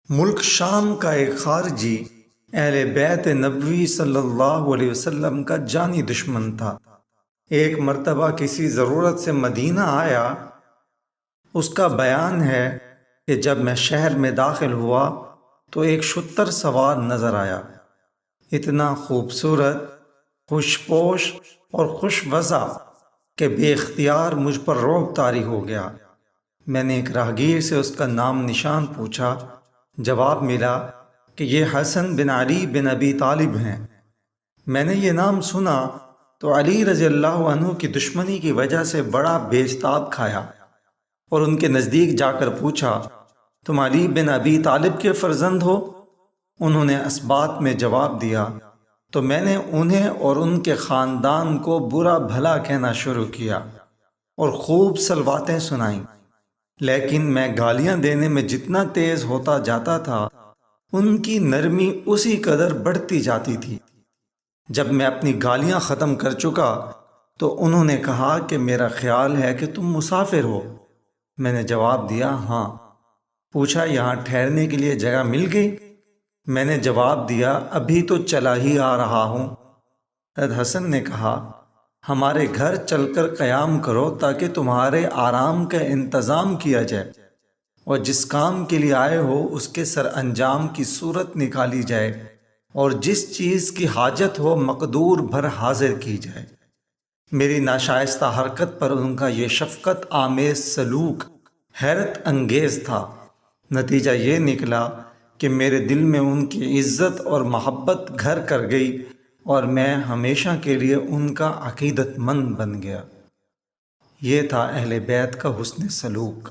ملک شام کا ایک خارجی اہل بیت نبوی صلی اللہ علیہ وسلم کا جانی دشمن تھا۔ ایک مرتبہ کسی ضرورت سے مدینہ آیا۔ اس کا بیان ہے کہ جب میں شہر میں داخل ہوا تو ایک شتر سوار نظر آیا، اتنا خوبصورت، خوش پوش اور خوش وضع کہ بے اختیار مجھ پر رعب طاری ہو گیا۔ میں نے ایک راہگیر سے اس کا نام نشان پوچھا۔ جواب ملا کہ یہ حسن بن علی بن ابی طالب ہیں۔ میں نے یہ نام سنا تو علی رضی اللہ عنہ کی دشمنی کی وجہ سے بڑا بیزتاب کھایا اور ان کے نزدیک جا کر پوچھا، تم علی بن ابی طالب کے فرزند ہو؟ انہوں نے اس بات میں جواب دیا تو میں نے انہیں اور ان کے خاندان کو برا بھلا کہنا شروع کیا اور خوب سلواتیں سنائیں، لیکن میں گالیاں دینے میں جتنا تیز ہوتا جاتا تھا ان کی نرمی اسی قدر بڑھتی جاتی تھی۔ جب میں اپنی گالیاں ختم کر چکا تو انہوں نے کہا کہ میرا خیال ہے کہ تم مسافر ہو۔ میں نے جواب دیا ہاں۔ پوچھا یہاں ٹھہرنے کے لیے جگہ مل گئی؟ میں نے جواب دیا ابھی تو چلا ہی آ رہا ہوں۔ حضرت حسن نے کہا ہمارے گھر چل کر قیام کرو تاکہ تمہارے آرام کا انتظام کیا جائے اور جس کام کے لیے آئے ہو اس کے سر انجام کی صورت نکالی جائے اور جس چیز کی حاجت ہو مقدور بھر حاضر کی جائے۔ میری ناشائستہ حرکت پر ان کا یہ شفقت آمیز سلوک حیرت انگیز تھا۔ نتیجہ یہ نکلا کہ میرے دل میں ان کی عزت اور محبت گھر کر گئی اور میں ہمیشہ کے لیے ان کا عقیدت مند بن گیا۔ یہ تھا اہل بیت کا حسن سلوک۔